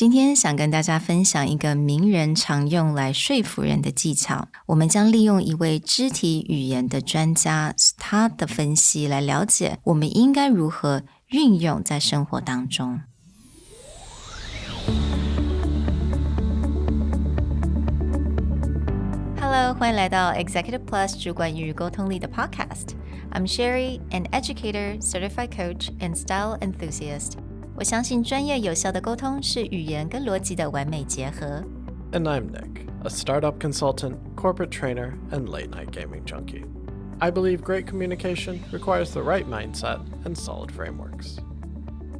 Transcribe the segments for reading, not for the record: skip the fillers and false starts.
今天想跟大家分享一个名人常用来说服人的技巧。我们将利用一位肢体语言的专家他的分析来了解我们应该如何运用在生活当中。Hello， 欢迎来到 Executive Plus 主管与沟通力的 Podcast。I'm Sherry, an educator, certified coach, and style enthusiast.我相信专业有效的沟通是语言跟逻辑的完美结合。 And I'm Nick, a startup consultant, corporate trainer, and late-night gaming junkie. I believe great communication requires the right mindset and solid frameworks.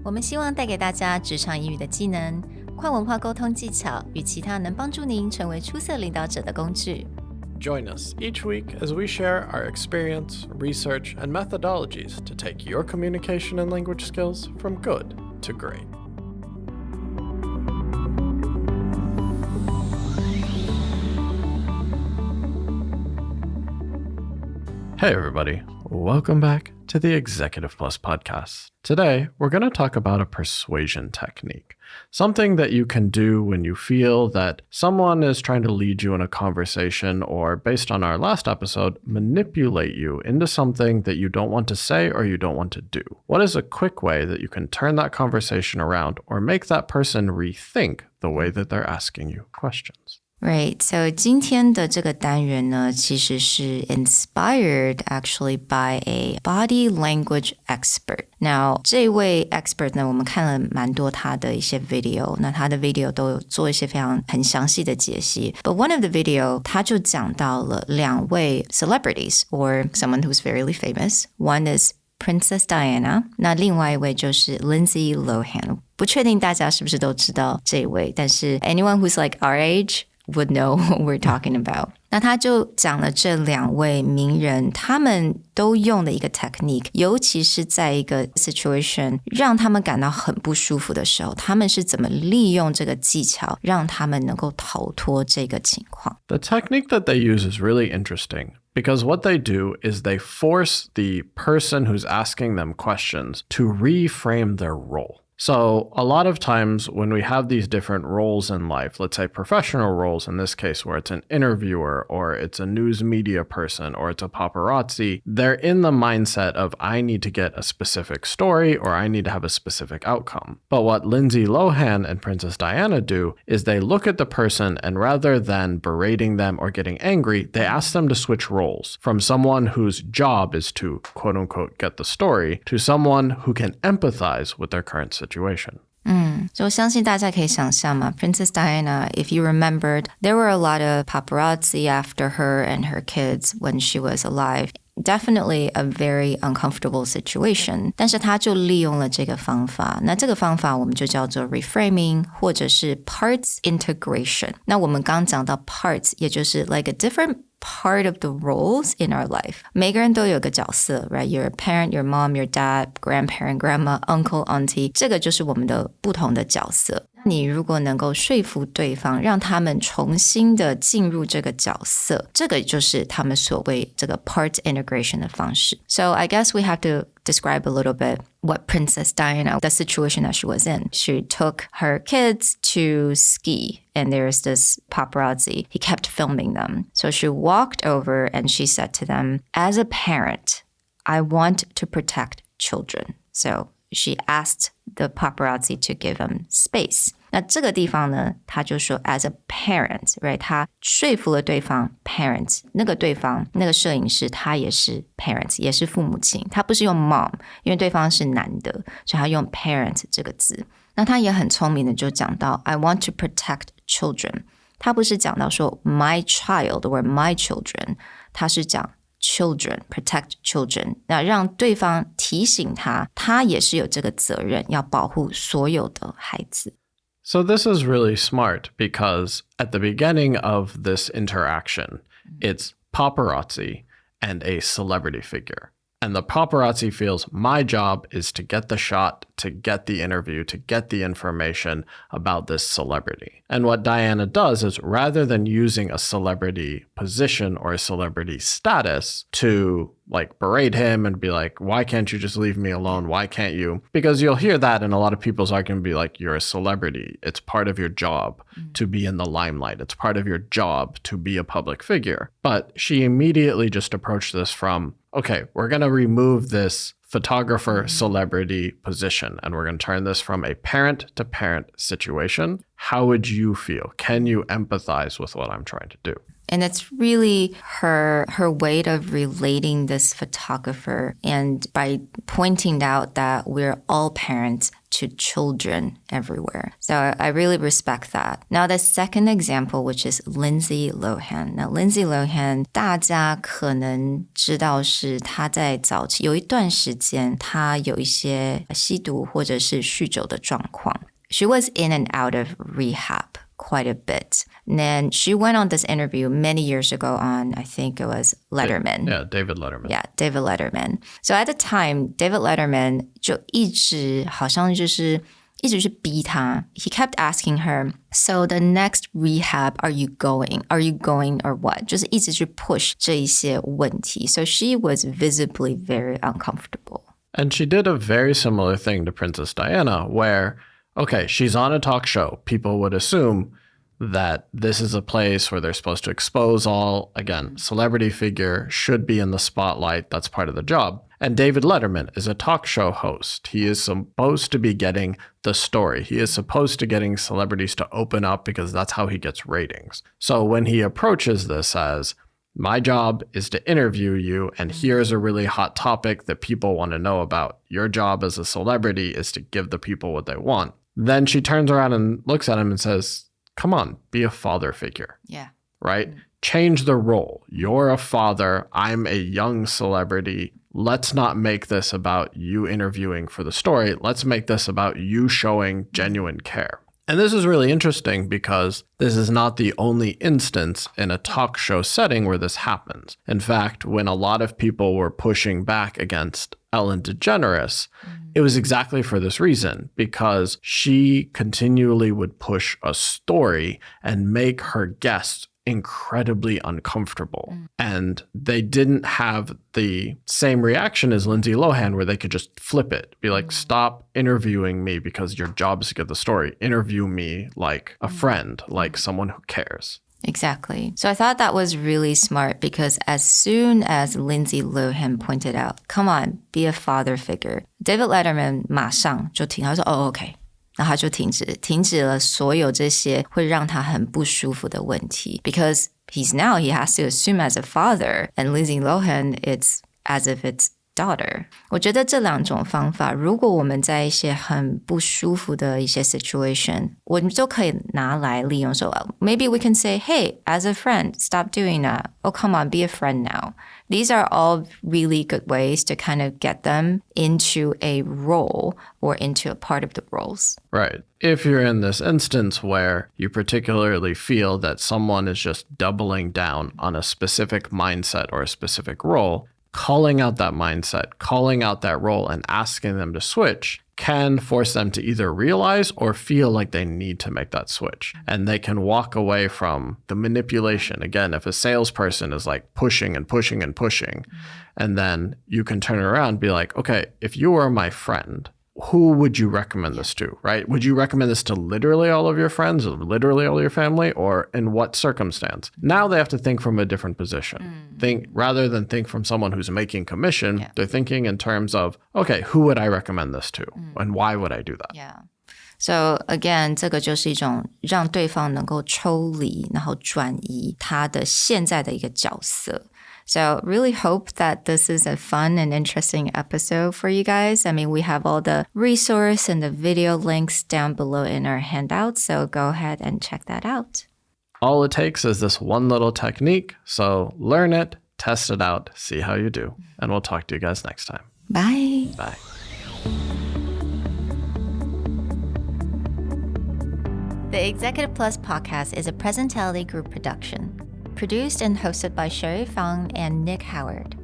我们希望带给大家职场英语的技能、跨文化沟通技巧与其他能帮助您成为出色领导者的工具。Join us each week as we share our experience, research, and methodologies to take your communication and language skills from good to great. Hey everybody, welcome back to the Executive Plus podcast. Today, we're going to talk about a persuasion technique, something that you can do when you feel that someone is trying to lead you in a conversation or, based on our last episode, manipulate you into something that you don't want to say or you don't want to do. What is a quick way that you can turn that conversation around or make that person rethink the way that they're asking you questions? Right, so 今天的这个单元呢，其实是 inspired actually by a body language expert. Now, 这位 expert 呢，我们看了蛮多他的一些 video, 那他的 video 都有做一些很详细的解析。But one of the video, 他就讲到了两位 celebrities or someone who's very famous. One is Princess Diana, 那另外一位就是 Lindsay Lohan. 不确定大家是不是都知道这位，但是 anyone who's like our age would know what we're talking about. 那他就讲了这两位名人他们都用的一个 technique, 尤其是在一个 situation 让他们感到很不舒服的时候，他们是怎么利用这个技巧让他们能够逃脱这个情况。 The technique that they use is really interesting because what they do is they force the person who's asking them questions to reframe their role. So a lot of times when we have these different roles in life, let's say professional roles in this case, where it's an interviewer or it's a news media person or it's a paparazzi, they're in the mindset of I need to get a specific story or I need to have a specific outcome. But what Lindsay Lohan and Princess Diana do is they look at the person and rather than berating them or getting angry, they ask them to switch roles from someone whose job is to quote unquote get the story to someone who can empathize with their current situation.所以我相信大家可以想象嘛 Princess Diana, if you remembered, there were a lot of paparazzi after her and her kids when she was alive. Definitely a very uncomfortable situation. 但是她就利用了这个方法。那这个方法我们就叫做 reframing 或者是 parts integration. 那我们刚讲到 parts, 也就是 like a different part of the roles in our life. 每个人都有个角色 right? You're a parent, your mom, your dad, grandparent, grandma, uncle, auntie. 这个就是我们的不同的角色。你如果能够说服对方，让他们重新的进入这个角色，这个就是他们所谓这个 part integration 的方式。So I guess we have to describe a little bit what Princess Diana, the situation that she was in. She took her kids to ski and there's this paparazzi. He kept filming them. So she walked over and she said to them, as a parent, I want to protect children. So she asked the paparazzi to give him space. 那这个地方呢，他就说 as a parent, right? 他说服了对方 parent. 那个对方，那个摄影师，他也是 parent, 也是父母亲。他不是用 mom, 因为对方是男的，所以他用 parent 这个字。那他也很聪明的就讲到 I want to protect children. 他不是讲到说 my child or my children, 他是讲children, protect children. 那让对方提醒他，他也是有这个责任，要保护所有的孩子。So this is really smart because at the beginning of this interaction, it's paparazzi and a celebrity figure. And the paparazzi feels my job is to get the shot, to get the interview, to get the information about this celebrity. And what Diana does is rather than using a celebrity position or a celebrity status to like berate him and be like, why can't you just leave me alone? Why can't you? Because you'll hear that and a lot of people's argument be like, you're a celebrity. It's part of your job to be in the limelight. It's part of your job to be a public figure. But she immediately just approached this from, okay, we're going to remove this photographer celebrity position and we're going to turn this from a parent to parent situation. How would you feel? Can you empathize with what I'm trying to do? And it's really her way of relating this photographer and by pointing out that we're all parents to children everywhere. So I really respect that. Now the second example, which is Lindsay Lohan. Now Lindsay Lohan, 大家可能知道是她在早期有一段时间她有一些吸毒或者是酗酒的状况。She was in and out of rehab quite a bit. And then she went on this interview many years ago on, I think it was Letterman. Yeah, David Letterman. Yeah, David Letterman. So at the time, David Letterman 就一直好像就是一直去逼她. He kept asking her, so the next rehab, are you going? Are you going or what? 就是一直去 push 这一些问题. So she was visibly very uncomfortable. And she did a very similar thing to Princess Diana where, okay, she's on a talk show. People would assume that this is a place where they're supposed to expose all, again, celebrity figure should be in the spotlight. That's part of the job. And David Letterman is a talk show host. He is supposed to be getting the story. He is supposed to getting celebrities to open up because that's how he gets ratings. So when he approaches this as, my job is to interview you, and here's a really hot topic that people want to know about. Your job as a celebrity is to give the people what they want. Then she turns around and looks at him and says, come on, be a father figure. Yeah. Right? Change the role. You're a father. I'm a young celebrity. Let's not make this about you interviewing for the story. Let's make this about you showing genuine care. And this is really interesting because this is not the only instance in a talk show setting where this happens. In fact, when a lot of people were pushing back against Ellen DeGeneres, it was exactly for this reason, because she continually would push a story and make her guests incredibly uncomfortable. And they didn't have the same reaction as Lindsay Lohan where they could just flip it, be like, stop interviewing me because your job is to get the story. Interview me like a friend, like someone who cares. Exactly. So I thought that was really smart because as soon as Lindsay Lohan pointed out, come on, be a father figure, David Letterman 马上就停，他说OK。然后他就停止了所有这些会让他很不舒服的问题 because he has to assume as a father and Lindsay Lohan it's as if it's daughter. 我觉得这两种方法如果我们在一些很不舒服的一些 situation 我们就可以拿来利用说 maybe we can say hey as a friend stop doing that. Oh come on, be a friend now. These are all really good ways to kind of get them into a role or into a part of the roles. Right. If you're in this instance where you particularly feel that someone is just doubling down on a specific mindset or a specific role, calling out that mindset, calling out that role, and asking them to switch can force them to either realize or feel like they need to make that switch. And they can walk away from the manipulation. Again, if a salesperson is like pushing and pushing and pushing, and then you can turn around and be like, okay, if you were my friend, who would you recommend this to, right? Would you recommend this to literally all of your friends or literally all your family, or in what circumstance? Now they have to think from a different position. Rather than think from someone who's making commission, they're thinking in terms of, okay, who would I recommend this to? And why would I do that? Yeah. So again, 这个就是一种让对方能够抽离，然后转移他的现在的一个角色。So really hope that this is a fun and interesting episode for you guys. I mean, we have all the resource and the video links down below in our handout, so go ahead and check that out. All it takes is this one little technique, so learn it, test it out, see how you do. And we'll talk to you guys next time. Bye. Bye. The Executive Plus podcast is a Presentality Group production. Produced and hosted by Sherry Fang and Nick Howard.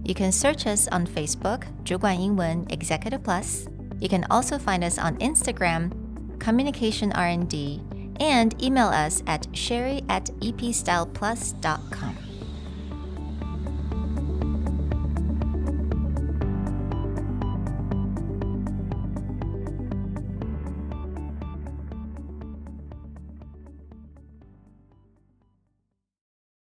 You can search us on Facebook, 主管英文 Executive Plus. You can also find us on Instagram, Communication R&D, and email us at sherry@epstyleplus.com.